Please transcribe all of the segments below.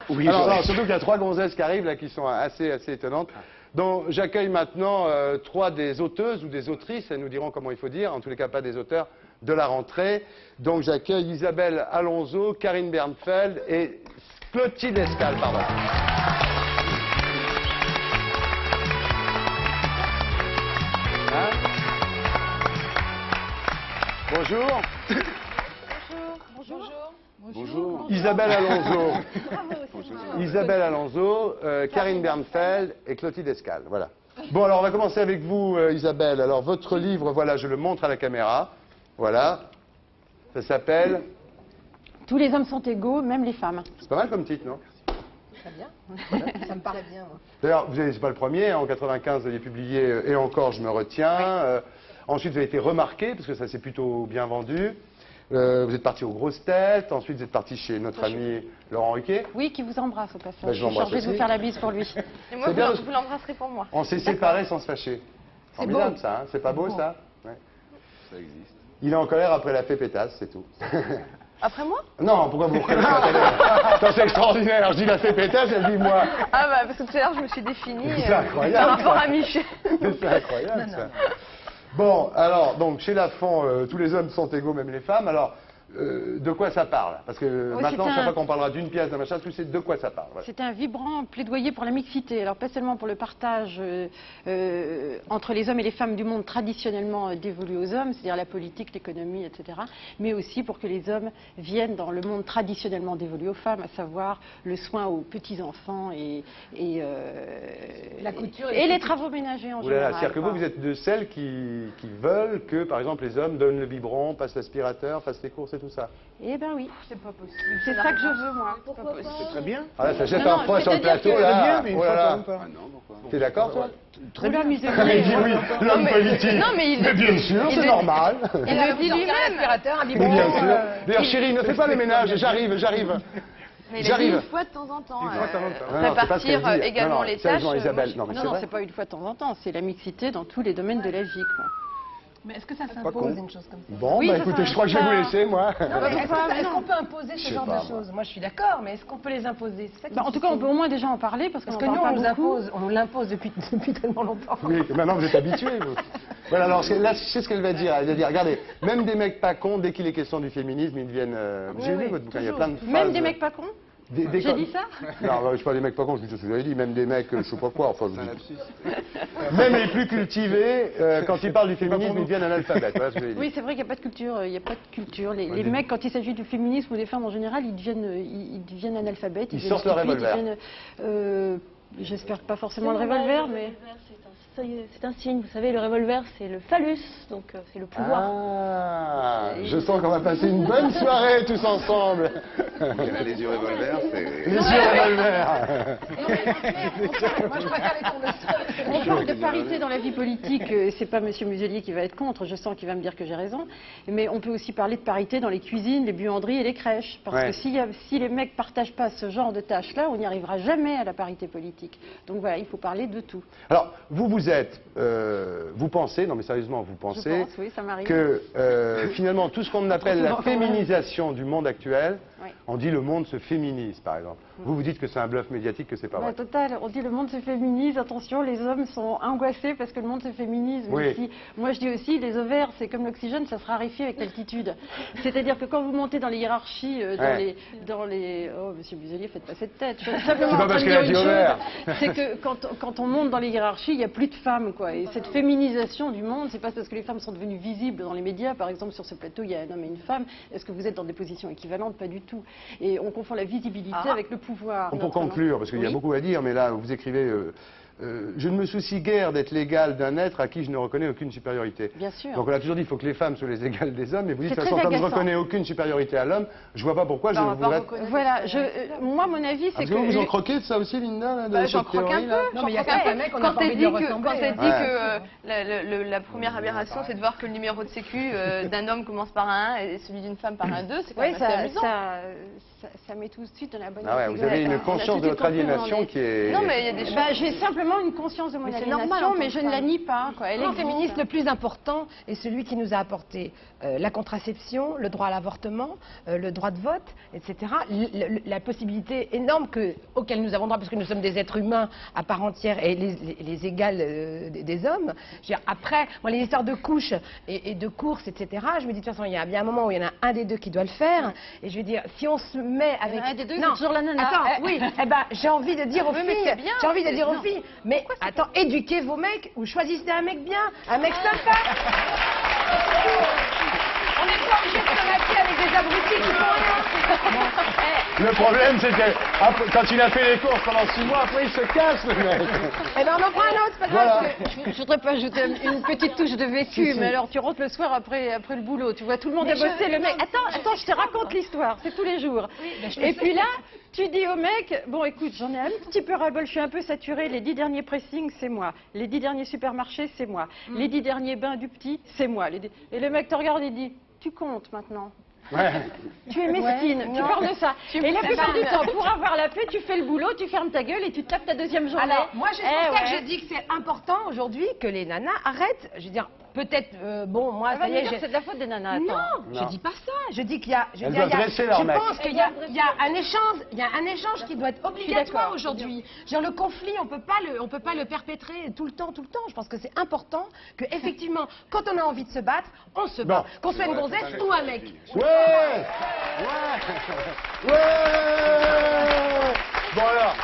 Oui, alors, surtout qu'il y a 3 gonzesses qui arrivent là, qui sont assez étonnantes. Donc j'accueille maintenant 3 des auteuses ou des autrices, elles nous diront comment il faut dire, en tous les cas pas des auteurs, de la rentrée. Donc j'accueille Isabelle Alonso, Karine Bernfeld et Clotilde Escale, pardon. Hein? Bonjour. Bonjour. Isabelle Alonso. Isabelle Alonso, Karine Bernfeld et Clotilde Escale. Voilà. Bon, alors on va commencer avec vous, Isabelle. Alors votre livre, voilà, je le montre à la caméra. Voilà. Ça s'appelle... Tous les hommes sont égaux, même les femmes. C'est pas mal comme titre, non? Très bien. Ça me paraît bien. Moi. D'ailleurs, c'est pas le premier. En 95, vous avez publié Et encore, je me retiens. Ensuite, vous avez été remarqué, parce que ça s'est plutôt bien vendu. Vous êtes parti aux grosses têtes, ensuite vous êtes parti chez notre ami Laurent Ruquier. Oui, qui vous embrasse au passage. Ben, je l'embrasse suis chargée de vous faire la bise pour lui. Et moi, vous l'embrasserez pour moi. On s'est séparés sans se fâcher. C'est formidable ça, hein? C'est pas beau ça? Ouais. Ça existe. Il est en colère après la fée pétasse, c'est tout. Après moi? Non, pourquoi vous reconnaissez la télé? Ça c'est extraordinaire, je dis la fée pétasse, elle dit moi. Ah bah parce que tout à l'heure je me suis définie C'est incroyable, par rapport ça. à Michel. C'est incroyable ça. Bon, alors, donc chez Lafon, tous les hommes sont égaux, même les femmes. Alors, de quoi ça parle? Parce que maintenant, chaque fois qu'on parlera d'une pièce, d'un machin, tout c'est de quoi ça parle. Voilà. C'est un vibrant plaidoyer pour la mixité. Alors, pas seulement pour le partage entre les hommes et les femmes du monde traditionnellement dévolu aux hommes, c'est-à-dire la politique, l'économie, etc., mais aussi pour que les hommes viennent dans le monde traditionnellement dévolu aux femmes, à savoir le soin aux petits-enfants et la couture et les travaux ménagers en général. C'est-à-dire que vous êtes de celles qui veulent que, par exemple, les hommes donnent le biberon, passent l'aspirateur, fassent les courses et tout ça. Eh ben oui. C'est pas possible. C'est ça que je veux, moi. C'est très bien. Ah là, ça jette Non, un non, froid sur le c'est-à-dire plateau, que- là. Bien, mais une Oh fois là là. quand même pas. Ah non, pourquoi? T'es d'accord, toi? Très bien, Il dit oui, l'homme politique. Non, mais il bien sûr, il c'est le- normal. Il le dit lui-même. l'aspirateur, un Mais biberon. bien sûr. D'ailleurs, chérie, ne fais pas les ménages, j'arrive. Mais il a dit J'arrive. une fois de temps en temps. Non, non, c'est pas ce Répartir qu'elle dit. également Non, non, les tâches. sérieusement, Isabelle, non, mais c'est Non, vrai. c'est pas une fois de temps en temps, c'est la mixité dans tous les domaines de la vie, quoi. Mais est-ce que ça con. s'impose une chose comme ça? Bon, Oui, bah ça, écoutez, ça, je crois que je vais ça- vous laisser, moi. Non, mais est-ce non. qu'on peut imposer Je ce sais genre pas, de choses? Moi, je suis d'accord, mais est-ce qu'on peut les imposer? C'est ça qui Bah, me en tout cas, on fascine. peut au moins déjà en parler parce Parce qu'on que en nous, parle on pas nous beaucoup. impose, on nous l'impose depuis tellement longtemps. Oui, maintenant vous êtes habitués, vous. Voilà, alors là, je sais ce qu'elle va dire. Elle va dire, regardez, même des mecs pas cons, dès qu'il est question du féminisme, ils deviennent... J'ai lu votre bouquin, il y a plein de phrases. Même des mecs pas cons. J'ai dit ça? Non, bah, je parle des mecs pas cons, je dis ce que vous avez dit, même des mecs, je sais pas quoi, enfin, je C'est un dis... lapsus. Même les plus cultivés, quand ils parlent du féminisme, ils deviennent analphabètes, voilà ce que je veux dire. Oui, c'est vrai qu'il n'y a pas de culture. Il y a pas de culture. Les mecs, quand il s'agit du féminisme ou des femmes en général, ils deviennent analphabètes. Ils deviennent sortent leur stupides, revolver. J'espère pas forcément le revolver, mais... C'est un signe, vous savez, le revolver, c'est le phallus, donc c'est le pouvoir. Ah, je sens qu'on va passer une bonne soirée tous ensemble. Les yeux revolver, c'est... Les yeux revolver. Moi, je préfère les tournesols. On parle de parité dans la vie politique, c'est pas Monsieur Muselier qui va être contre, je sens qu'il va me dire que j'ai raison, mais on peut aussi parler de parité dans les cuisines, les buanderies et les crèches, parce que si les mecs partagent pas ce genre de tâches-là, on n'y arrivera jamais à la parité politique. Donc voilà, il faut parler de tout. Alors, vous êtes, vous pensez, non mais sérieusement, vous pensez Je pense, oui, ça m'arrive. que finalement tout ce qu'on appelle la souvent, quand même. féminisation du monde actuel, Oui. on dit le monde se féminise par exemple. Vous dites que c'est un bluff médiatique, que c'est pas vrai. Total, on dit le monde se féminise, attention, les hommes sont angoissés parce que le monde se féminise. Mais Oui. moi je dis aussi, les ovaires, c'est comme l'oxygène, ça se raréfie avec l'altitude. C'est-à-dire que quand vous montez dans les hiérarchies, dans les... Oh, Monsieur Muselier, faites pas cette tête. Je suis simplement pas en train parce de qu'elle dire a une dit ovaire. chose, c'est que quand on monte dans les hiérarchies, il n'y a plus de femmes, quoi. Et cette féminisation du monde, c'est pas parce que les femmes sont devenues visibles dans les médias. Par exemple, sur ce plateau, il y a un homme et une femme. Est-ce que vous êtes dans des positions équivalentes? Pas du tout. Et on confond la visibilité avec le pouvoir. Pour conclure, parce qu'il y a beaucoup à dire, mais là vous écrivez je ne me soucie guère d'être l'égal d'un être à qui je ne reconnais aucune supériorité. Bien sûr. Donc on a toujours dit qu'il faut que les femmes soient les égales des hommes, mais vous dites de C'est toute façon, très comme je ne agaçant. reconnais aucune supériorité à l'homme, je vois pas pourquoi je voudrais... Voilà, moi mon avis c'est Parce que vous en croquez de ça aussi, Linda, là, de J'en cette croque un théorie, là peu. Non, mais il y a certains mecs, on n'a pas envie de leur ressembler. Quand elle dit hein. que la première aberration, c'est de voir que le numéro de sécu d'un homme commence par un 1 et celui d'une femme par un 2, c'est quand Oui, même assez amusant. ça met tout de suite dans la bonne Ah ouais, vous avez une conscience de votre aliénation qui est... Non, mais il y a des choses. J'ai simplement une conscience de mon Mais c'est aliénation, normal, en mais tant je que ne la femme. nie pas. Quoi. Elle Le est plan féministe grande. le plus important est celui qui nous a apporté la contraception, le droit à l'avortement, le droit de vote, etc. La possibilité énorme auquel nous avons droit, parce que nous sommes des êtres humains à part entière et les égales des hommes. Je veux dire, après, moi, les histoires de couches et de courses, etc., je me dis de toute façon, il y a bien un moment où il y en a un des deux qui doit le faire. Et je veux dire, si on se met avec... Un des deux, Non, c'est toujours la nana. attends, oui, eh ben, j'ai envie de dire aux Oui, mais filles, c'est bien, j'ai envie de c'est dire aux bien. filles, mais attends, éduquez vos mecs ou choisissez un mec bien, un mec sympa. On n'est pas obligé de se maquiller avec des abrutis qui font rien. Le problème, c'est que quand il a fait les courses pendant 6 mois, après il se casse, le mec. Eh ben, on en prend un autre, c'est pas Voilà. grave. Je voudrais pas ajouter une petite touche de vécu, mais alors tu rentres le soir après le boulot, tu vois tout le monde a bossé, le mec, attends, je te raconte l'histoire, c'est tous les jours. Et puis là, tu dis au mec, bon écoute, j'en ai un petit peu ras-le-bol, je suis un peu saturée, les 10 derniers pressings, c'est moi. Les 10 derniers supermarchés, c'est moi. Les 10 derniers bains du petit, c'est moi. Et le mec te regarde et dit, tu comptes maintenant. Ouais. Tu es mesquine, tu parles de ça. Et la plupart du temps, pour avoir la paix, tu fais le boulot, tu fermes ta gueule et tu tapes ta deuxième journée. Alors, moi, c'est pour ça que ouais. je dis que c'est important aujourd'hui que les nanas arrêtent. Je veux dire, peut-être, bon, moi, Ça va ça y me est, dire que c'est de la faute des nanas. attends. Non, je dis pas ça. Je dis qu'il y a. Je Elles dis, il y a- doivent dresser leur je mec. pense qu'il y a un échange. Il y a un échange qui doit être obligatoire d'accord. aujourd'hui. Genre le conflit, on peut pas le perpétrer tout le temps. Je pense que c'est important que effectivement, quand on a envie de se battre, on se bat. Qu'on soit une gonzesse ou un mec. Ouais. Ouais. Bon alors,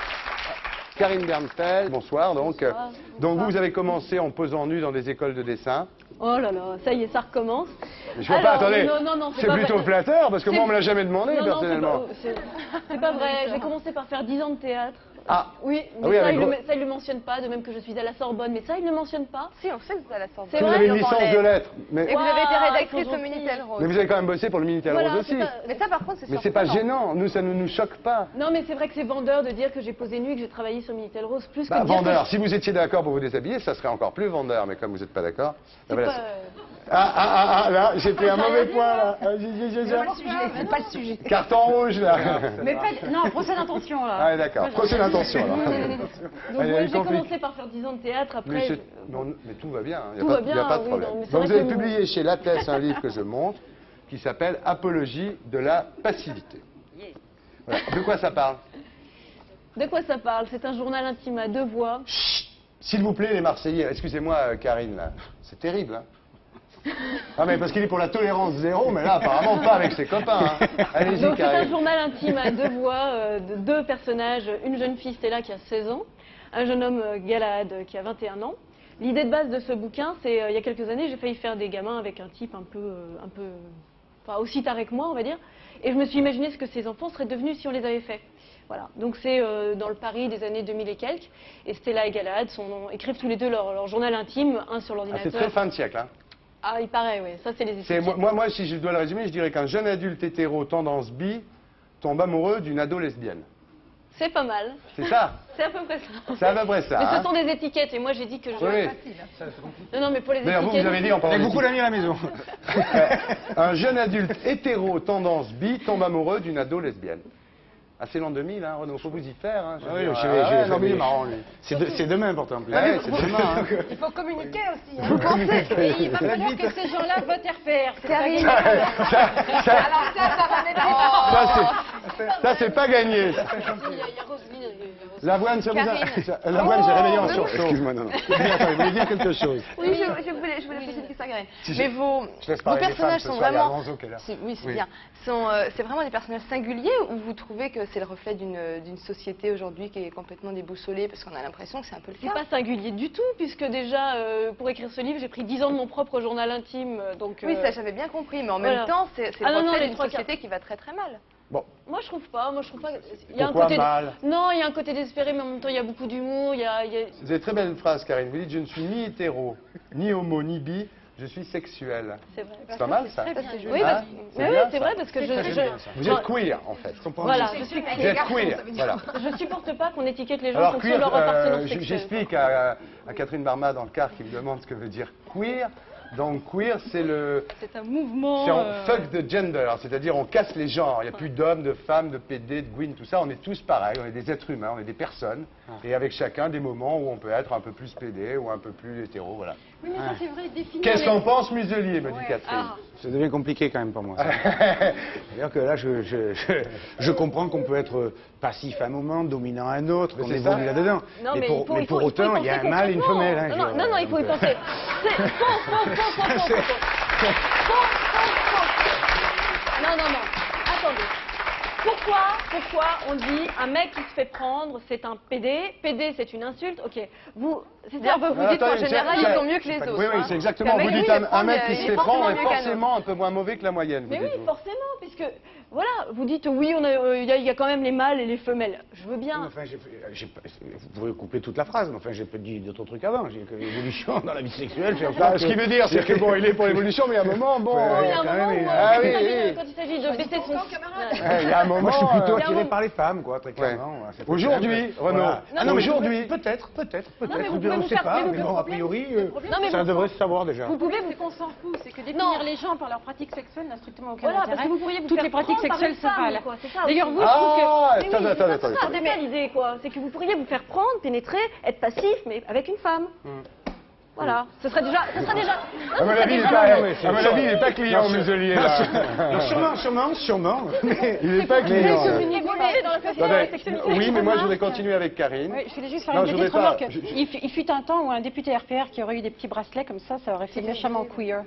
Karine Bernfeld, bonsoir. Donc vous avez commencé en posant nu dans des écoles de dessin. Oh là là, ça y est, ça recommence. Mais je vois pas, Alors, attendez, non, c'est pas plutôt vrai. flatteur parce que moi on me l'a jamais demandé Non, non, personnellement. c'est pas vrai. J'ai commencé par faire 10 ans de théâtre. Ah, Oui, mais Ah oui, ça, avec ça, il le mentionne pas, de même que je suis à la Sorbonne, mais ça, il ne le mentionne pas. Si, on sait que vous êtes à la Sorbonne. C'est vous vrai, avez une on licence t'enlève. de lettres, mais, Et vous avez été Waouh, rédactrice ils sont au Minitel Rose. mais vous avez quand même bossé pour le Minitel Voilà, Rose c'est aussi. ça. Mais ça, par contre, c'est Mais c'est pas surprenant. gênant, nous ça ne nous choque pas. Non, mais c'est vrai que c'est vendeur de dire que j'ai posé nu et que j'ai travaillé sur Minitel Rose, plus Bah, que de dire vendeur, que si vous étiez d'accord pour vous déshabiller, ça serait encore plus vendeur, mais comme vous n'êtes pas d'accord. c'est voilà. pas... Là, j'ai fait un mauvais point là. C'est pas le sujet. Carton rouge là. Mais pas, non, procès d'intention là. Ah d'accord, procès d'intention alors. Donc Allez, ouais, allez, j'ai conflit. commencé par faire 10 ans de théâtre, Mais, après... mais tout va bien, il Tout n'y a, va pas- y a bien, pas de oui, problème. non, mais c'est Donc, vrai vous avez que- publié chez Lattès un livre que je montre qui s'appelle Apologie de la passivité. Voilà. De quoi ça parle? De quoi ça parle? C'est un journal intime à 2 voix. S'il vous plaît les Marseillais, excusez-moi Karine, là. C'est terrible. Hein. Ah mais parce qu'il est pour la tolérance zéro, mais là apparemment pas avec ses copains. Hein. Allez-y Donc c'est un Karine. journal intime à 2 voix, de 2 personnages, une jeune fille Stella qui a 16 ans, un jeune homme Galahad qui a 21 ans. L'idée de base de ce bouquin, c'est il y a quelques années, j'ai failli faire des gamins avec un type un peu, enfin aussi taré que moi, on va dire, et je me suis imaginé ce que ces enfants seraient devenus si on les avait fait. Voilà, donc c'est dans le Paris des années 2000 et quelques, et Stella et Galahad écrivent tous les deux leur journal intime, un sur Ah, l'ordinateur. c'est très fin de siècle. Hein. Ah, il paraît, oui, ça c'est les C'est, études. moi, si je dois le résumer, je dirais qu'un jeune adulte hétéro tendance bi tombe amoureux d'une ado lesbienne. C'est pas mal, C'est ça. c'est à peu près ça. C'est à peu près ça. Mais hein. ce sont des étiquettes, et moi j'ai dit que je... Oui. Non, mais pour les D'ailleurs, étiquettes... vous avez dit en parlant Avec beaucoup d'étiquette. d'amis à la maison. Un jeune adulte hétéro tendance bi tombe amoureux d'une ado lesbienne. Ah, c'est l'an 2000, hein, Renaud, faut vous y faire. Hein, je veux dire. Non, mais il est marrant, lui. C'est demain pourtant. en plus. Ouais, c'est demain. Hein. Il faut communiquer aussi. Hein. Vous pensez, mais il va falloir que ces gens-là votent RPR. Karine. Alors ça va m'aider. Ça, c'est pas gagné. Il y a Roselyne. L'avoine, ça vous a... Karine. L'avoine, j'ai réveillé en sursaut. Excuse-moi, non. Attends, vous voulez dire quelque chose? Oui, je voulais poser une question à Karine. Si, Mais vos Je laisse parler les personnages femmes ce sont soir, il y a vraiment... Alonso qui est là. Oui, c'est Oui. bien. C'est vraiment des personnages singuliers ou vous trouvez que c'est le reflet d'une société aujourd'hui qui est complètement déboussolée parce qu'on a l'impression que c'est un peu le C'est cas. pas singulier du tout, puisque déjà, pour écrire ce livre, j'ai pris 10 ans de mon propre journal intime. Donc, Oui, ça j'avais bien compris, mais en voilà. même temps, c'est Ah le non, non, reflet les d'une trois société qui va très très mal. Moi, je trouve pas. Il y a Pourquoi un côté mal? Non, il y a un côté désespéré, mais en même temps, il y a beaucoup d'humour. Il y a... Vous avez une très belle phrase, Karine. Vous dites, je ne suis ni hétéro, ni homo, ni bi, je suis sexuel. C'est vrai. C'est pas mal, ça? Ça, c'est joli. Oui, Hein? mais oui, bien, c'est ça. vrai, parce que Vous êtes queer, en fait. Voilà, je suis Vous queer. êtes queer, voilà. Je supporte pas qu'on étiquette les gens en Alors, fonction de queer, leur appartenance sexuelle. j'explique à Catherine Barma dans le car qui me demande ce que veut dire queer. Donc queer, c'est le... C'est un mouvement. C'est en fuck the gender, c'est-à-dire on casse les genres. Il n'y a plus d'hommes, de femmes, de PD, de gwyn, tout ça. On est tous pareils, on est des êtres humains, on est des personnes. Et avec chacun des moments où on peut être un peu plus PD ou un peu plus hétéro, voilà. Oui, mais ça, c'est vrai, définir. Qu'est-ce les- qu'en pense Muselier, me dit Catherine. Ah. Ça devient compliqué quand même pour moi. C'est-à-dire que là, je comprends qu'on peut être passif à un moment, dominant à un autre, qu'on c'est ça. évolue là-dedans. Non, mais mais pour, il faut- mais il pour faut y autant, il y a un penser mâle et une concrètement. femelle. hein, Non, je- non, non, il faut y donc, penser. Non, non, non. Attendez. Pourquoi on dit un mec qui se fait prendre, c'est un PD? PD, c'est une insulte. Ok. Vous, C'est-à-dire que vous dites qu'en général, ils sont mieux que les autres. Oui, oui, hein. c'est exactement. Qu'un Vous mec dites qui se fait un prendre, mec qui il se est fait prendre est mieux qu'un autre. forcément un peu moins mauvais que la moyenne. Mais vous oui, dites-vous. forcément, puisque voilà, vous dites oui, il y a quand même les mâles et les femelles. Je veux bien. Enfin, vous pouvez couper toute la phrase, mais enfin, j'ai pas dit d'autres trucs avant. J'ai dit que l'évolution dans la vie sexuelle, c'est Bah, ce qui veut dire, c'est que bon, il est pour l'évolution, mais à un moment, bon. Il y a un quand moment même, où, ah oui, quand il s'agit de baisser son... Il y a un moment. Moi, je suis plutôt il y a un attiré moment- par les femmes, quoi, très clairement. Voilà, c'est Aujourd'hui, très Renaud. Voilà. Ah non, mais aujourd'hui. Peut-être. Non, mais vous On pouvez ne vous sait faire- pas, mais mais vous- bon, a priori, Non, mais ça vous- devrait se savoir déjà. Vous pouvez C'est qu'on s'en fout, c'est que Non. définir les gens par leurs pratiques sexuelles n'a strictement aucun Voilà, intérêt. parce que vous pourriez vous Toutes faire les pratiques prendre par sexuelles une se femme, valent. quoi, c'est ça D'ailleurs, aussi. vous, je trouve que... Ah, Mais oui, attendez, c'est attendez. ça l'idée, quoi. C'est que vous pourriez vous faire prendre, pénétrer, être passif, mais avec une femme. Voilà. Ce serait déjà... À mon avis, il n'est pas client, Muselier, là. Sûrement. Mais Il n'est pas client. Vous là. évoluez dans la société, dans la sexualité. Oui, mais moi, je voudrais continuer avec Karine. Oui, je voulais juste faire Non, une je petite voudrais pas. remarque. Il fut un temps où un député RPR qui aurait eu des petits bracelets comme ça aurait fait méchamment queer.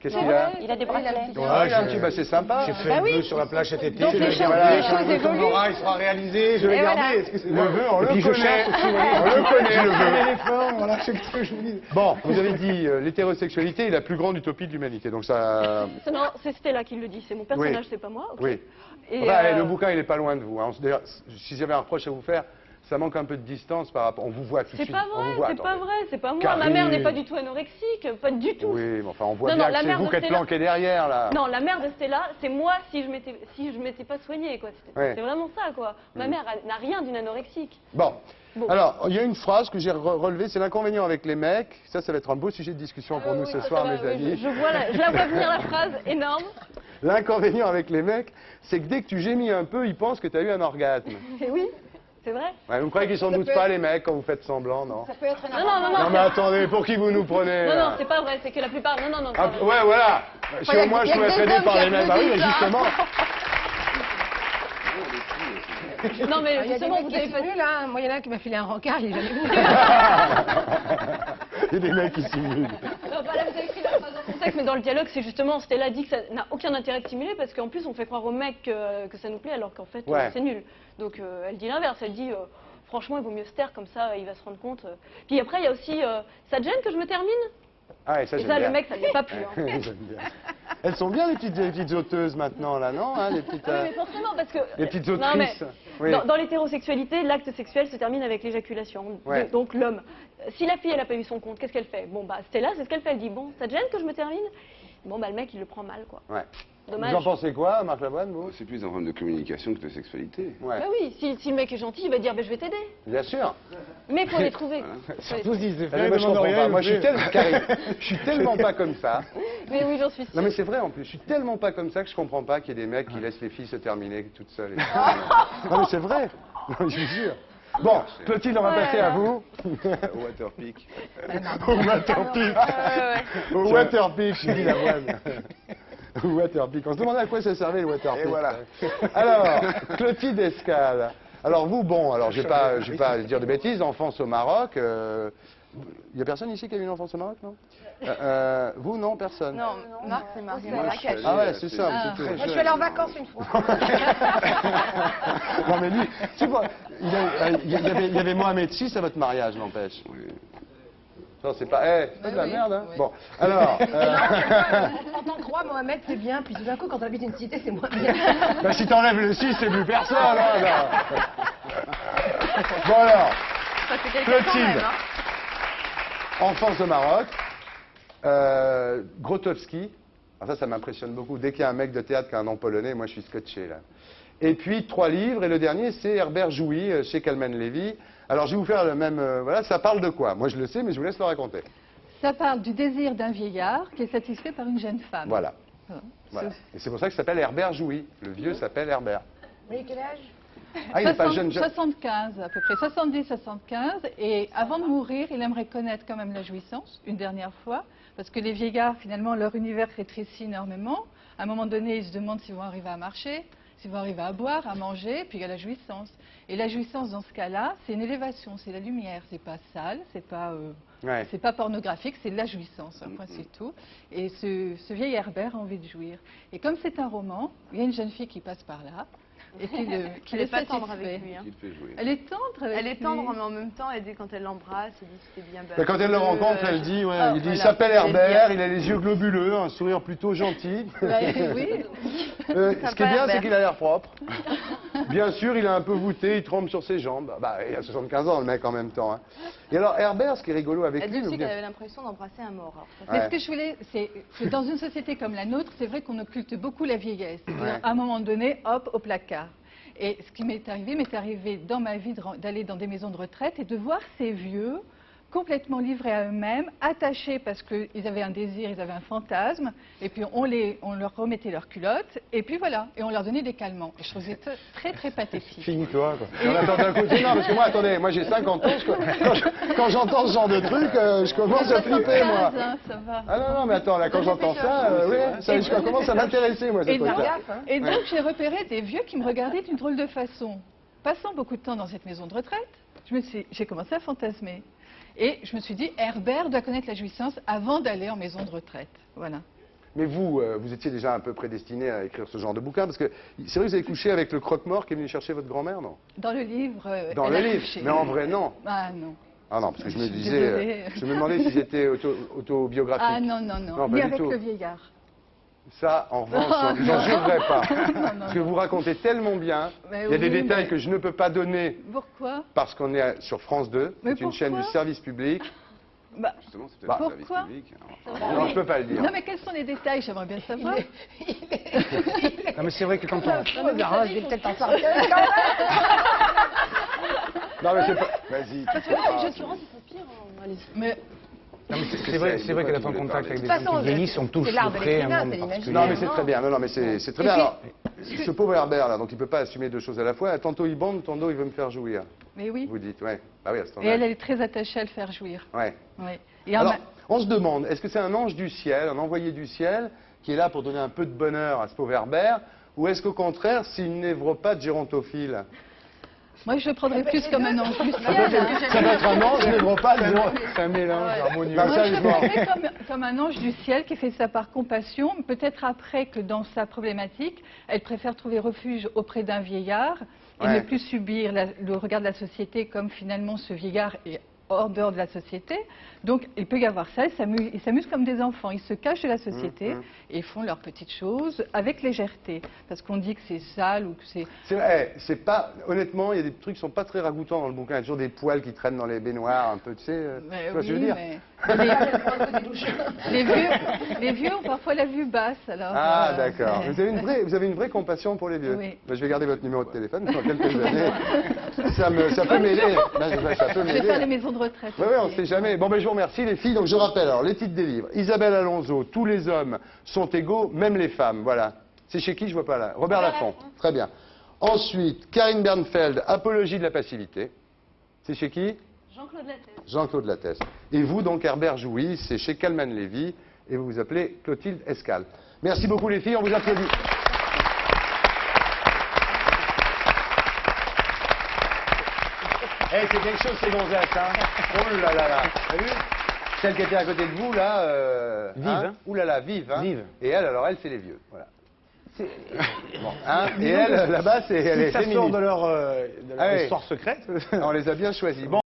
Qu'est-ce qu'il a? Il a des bracelets. Ah, il a un petit, bah, c'est sympa. j'ai fait un vœu sur la plage cet été. Donc, je les vais choses- dire, voilà, les quand choses le Tom évoluent. Dora, il sera réalisé, je vais Et garder. voilà. Excusez-moi. Le vœu, on Et le puis je connaît. chasse aussi. On le connaît, le vœu. Un éléphant, voilà, c'est ce que je vous dis. Bon, vous avez dit l'hétérosexualité est la plus grande utopie de l'humanité. Donc ça. Non, c'est Stella qui le dit. C'est mon personnage, c'est pas moi. ok. Oui. Et, Enfin, le bouquin, il n'est pas loin de vous. Hein. D'ailleurs, si j'avais un reproche à vous faire, ça manque un peu de distance par rapport. On vous voit tout de c'est suite. pas On vous vrai, voit, c'est pas attendez. vrai, c'est pas moi. Karine. Ma mère n'est pas du tout anorexique, pas du tout. Oui, mais enfin, on voit Non, bien non, la que c'est mère vous de qui êtes Stella- planqué derrière, là. Non, la mère de Stella, c'est moi si je m'étais pas soignée, quoi. Ouais. C'est vraiment ça, quoi. Ma mère n'a rien d'une anorexique. Bon. Bon. Alors, il y a une phrase que j'ai relevée, c'est l'inconvénient avec les mecs. Ça va être un beau sujet de discussion pour nous Oui, ce ça soir, va, mes oui, amis. je la vois venir la phrase, énorme. L'inconvénient avec les mecs, c'est que dès que tu gémis un peu, ils pensent que tu as eu un orgasme. Et oui, c'est vrai. Ouais, vous croyez qu'ils s'en doutent pas, les mecs, quand vous faites semblant, non? Ça peut être un Non, mais attendez, pour qui vous nous prenez Non, là non, c'est pas vrai, c'est que la plupart. Non, non, non. Ah, c'est vrai. ouais, voilà. Si au moins je pouvais être aidé par les mecs, bah oui, mais justement. Non, mais Il y a des justement, mecs vous qui avez fait. simulent, hein. Moi, il y en a un qui m'a filé un rencard, il est jamais venu. Il y a des mecs qui simulent. Non, bah là, vous avez pris la phrase dans son texte, mais dans le dialogue, c'est justement, Stella dit que ça n'a aucun intérêt de simuler parce qu'en plus, on fait croire aux mecs que ça nous plaît alors qu'en fait, Ouais. c'est nul. Donc, elle dit l'inverse. Elle dit, franchement, il vaut mieux se taire comme ça, il va se rendre compte. Puis après, il y a aussi, ça te gêne que je me termine? Ah, et ça, Et j'aime ça, bien. le mec, ça lui a pas plu. Hein. J'aime bien. Elles sont bien, les petites auteuses maintenant, là, non hein, les petites, Ah oui, mais forcément, parce que. les petites Non, mais autrices. Oui. dans l'hétérosexualité, l'acte sexuel se termine avec l'éjaculation. Ouais. Donc l'homme. Si la fille, elle n'a pas eu son compte, qu'est-ce qu'elle fait? Bon, bah, Stella, c'est ce qu'elle fait. Elle dit, bon, ça te gêne que je me termine? Bon, bah, le mec, il le prend mal, quoi. Ouais. Dommage. Vous en pensez quoi, Marc Lavoine, vous? C'est plus un problème de communication que de sexualité. Ouais. Bah oui, si le mec est gentil, il va dire, bah, je vais t'aider. Bien sûr. Mais il faut les trouver. Surtout si c'est Ah, mais fait, moi, je demande comprends rien, pas. il Moi, le je suis, fait. Karine, je suis tellement pas comme ça. Mais oui, j'en suis sûre. Non, mais c'est vrai en plus. Je suis tellement pas comme ça que je comprends pas qu'il y ait des mecs qui laissent les filles se terminer toutes seules. Non, mais c'est vrai. Non, je vous jure. Bon, Clotilde, on va passer à vous. Au Waterpeak. Au Waterpeak. Au Waterpeak, je dis Lavoine. Au Waterpeak. On se demandait à quoi ça servait le Waterpeak. Et voilà. Alors, Clotilde Escale. Alors vous, bon, alors je vais pas dire de bêtises, enfance au Maroc. Il y a personne ici qui a eu une enfance au Maroc, non? Vous, non, personne. Non, Marc, c'est marié à Moi, je Marrakech. suis Ah ouais, allé c'est assez- ça. Ah. c'est tout. Moi, je suis allée en vacances une fois. Non mais lui, c'est pas, il y avait Mohamed VI à votre mariage, n'empêche. Oui. Non, c'est pas, c'est pas de la merde, hein. Bon, alors, En tant que roi, Mohamed, c'est bien, puis tout d'un coup, quand on habite une cité, c'est moins bien. bah, si t'enlèves le 6, c'est plus personne, hein, là. Bon alors, Ça fait quelqu'un quand même, Clotilde, hein. enfance au Maroc, Grotowski, alors ça m'impressionne beaucoup. Dès qu'il y a un mec de théâtre qui a un nom polonais, moi je suis scotché, là. Et puis 3 livres, et le dernier c'est Herbert Jouy, chez Calman Lévy. Alors je vais vous faire le même, voilà, ça parle de quoi? Moi je le sais, mais je vous laisse le raconter. Ça parle du désir d'un vieillard qui est satisfait par une jeune femme. Voilà. Voilà. Voilà. Et c'est pour ça que ça s'appelle Herbert Jouy. Le vieux s'appelle Herbert. Mais quel âge? Ah, il n'est pas jeune. 75 à peu près, 70-75. Et avant de mourir, il aimerait connaître quand même la jouissance, une dernière fois. Parce que les vieillards, finalement, leur univers rétrécit énormément. À un moment donné, ils se demandent s'ils vont arriver à marcher, s'ils vont arriver à boire, à manger, puis il y a la jouissance. Et la jouissance, dans ce cas-là, c'est une élévation, c'est la lumière. C'est pas sale, c'est pas pornographique, c'est de la jouissance, un point c'est tout. Et ce vieil Herbert a envie de jouir. Et comme c'est un roman, il y a une jeune fille qui passe par là, et qui Elle le est pas tendre satisfait. avec lui. Hein. Qui le fait jouer. Elle est tendre avec Elle est lui. tendre, mais en même temps, elle dit quand elle l'embrasse, elle dit c'était bien. Ben, quand elle le rencontre, elle dit, ouais, il voilà, s'appelle elle Herbert, dit- il a les yeux globuleux, un sourire plutôt gentil. Bah, oui. Ce qui est bien, Herbert. c'est qu'il a l'air propre. Bien sûr, il est un peu voûté, il tremble sur ses jambes. Bah, il a 75 ans, le mec, en même temps. Hein. Et alors, Herbert, ce qui est rigolo avec Elle lui... dit aussi vous qu'elle dire- avait l'impression d'embrasser un mort. Alors, ça, Mais Ouais. ce que je voulais, c'est que dans une société comme la nôtre, c'est vrai qu'on occulte beaucoup la vieillesse. C'est-à-dire, Ouais. à un moment donné, hop, au placard. Et ce qui m'est arrivé dans ma vie d'aller dans des maisons de retraite et de voir ces vieux complètement livrés à eux-mêmes, attachés parce qu'ils avaient un désir, ils avaient un fantasme, et puis on leur remettait leurs culottes, et puis voilà, et on leur donnait des calmants. Et je trouvais ça très, très pathétique. Finis-toi, quoi. Et on attend d'un côté, non, parce que moi, attendez, moi j'ai 50 ans, quand j'entends ce genre de truc, je commence à flipper, moi. 75, hein, ça va. Ah non, non, mais attends, là, quand j'entends ça, oui, ça commence à m'intéresser, moi, cette Et donc, truc-là. et donc, j'ai repéré des vieux qui me regardaient d'une drôle de façon. Passant beaucoup de temps dans cette maison de retraite, j'ai commencé à fantasmer. Et je me suis dit, Herbert doit connaître la jouissance avant d'aller en maison de retraite. Voilà. Mais vous, vous étiez déjà un peu prédestiné à écrire ce genre de bouquin, parce que c'est vrai que vous avez couché avec le croque-mort qui est venu chercher votre grand-mère, non? Dans le livre, Dans elle le a livre, couché. mais en vrai, non. Ah non. Ah non, parce que je me Je suis disais, désolée. je me demandais si c'était autobiographique. Ah non, non, non. Non, pas Ni du avec tout. le vieillard. Ça, en revanche, j'en jurerai pas. Parce que vous racontez tellement bien, Mais il y a des oui, détails mais- que je ne peux pas donner Pourquoi? parce qu'on est sur France 2, Mais c'est une chaîne du pourquoi service public. Bah, Justement, c'est Bah, peut-être un service pourquoi public. Non, je peux pas le dire. non, mais quels sont les détails? J'aimerais bien savoir. Non, mais c'est vrai que quand on... Oh, Zara, je vais peut-être en sortir. Non, mais c'est pas... Vas-y, tu Parce sais que là, pas. les assurances, il faut pire. Allez-y. Mais Non, mais c'est vrai que d'être en contact avec des De toute gens façon, qui vieillissent, on touche c'est l'art de de près un l'écrivain, monde c'est particulier. Non, mais c'est très bien. Non, mais c'est très Et bien. puis- Alors, ce pauvre Herbert, là, donc il peut pas assumer deux choses à la fois. Tantôt il bande, tantôt il veut me faire jouir. mais oui. Vous dites, ouais. Bah oui, à ce Et temps-là. elle est très attachée à le faire jouir. Ouais. Oui. Et en Alors, ma- on se demande, est-ce que c'est un ange du ciel, un envoyé du ciel, qui est là pour donner un peu de bonheur à ce pauvre Herbert, ou est-ce qu'au contraire, c'est une névropathe gérontophile? Moi, je le prendrais plus comme un ange du ciel. Ça doit être un ange névropathe. C'est un mélange harmonieux. Bah, Moi, ça, je le bon. prendrais comme un ange du ciel qui fait ça par compassion. Peut-être après que dans sa problématique, elle préfère trouver refuge auprès d'un vieillard et Ouais. ne plus subir le regard de la société comme finalement ce vieillard est hors dehors de la société. Donc, il peut y avoir ça. Ils s'amusent comme des enfants. Ils se cachent de la société et font leurs petites choses avec légèreté. Parce qu'on dit que c'est sale ou que c'est... C'est vrai, c'est pas. Honnêtement, il y a des trucs qui sont pas très ragoûtants dans le bouquin. Il y a toujours des poils qui traînent dans les baignoires, un peu, tu sais. Mais Tu vois ce que je veux oui, dire? mais les vieux ont parfois la vue basse. Alors, Ah, d'accord. mais- Vous avez une vraie compassion pour les vieux. Oui. Bah, je vais garder votre numéro de téléphone dans quelques années. Ça peut m'aider. Ça peut Je vais faire les m'aider. maisons de retraite. Oui, oui, on ne aussi. sait jamais. Bon, ben, je vous remercie, les filles. Donc, je rappelle, alors, les titres des livres. Isabelle Alonso, tous les hommes sont égaux, même les femmes. Voilà. C'est chez qui, je vois pas là? Robert Laffont. Très bien. Ensuite, Karine Bernfeld, Apologie de la passivité. C'est chez qui? Jean-Claude Lattès. Jean-Claude Lattès. Et vous, donc, Herbert Jouy, c'est chez Calman Lévy, et vous vous appelez Clotilde Escale. Merci beaucoup, les filles, on vous applaudit. Eh, c'est quelque chose, ces gonzesses, hein. Oh là là là. T'as vu? Celle qui était à côté de vous, là... Vive, hein. hein. Ouh là là, vive, hein. Vive. Et elle, alors, elle, c'est les vieux, voilà. Bon, hein. Et elle, là-bas, elle est Ça sort féminine. de leur Ah oui. histoire secrète. On les a bien choisis. Bon.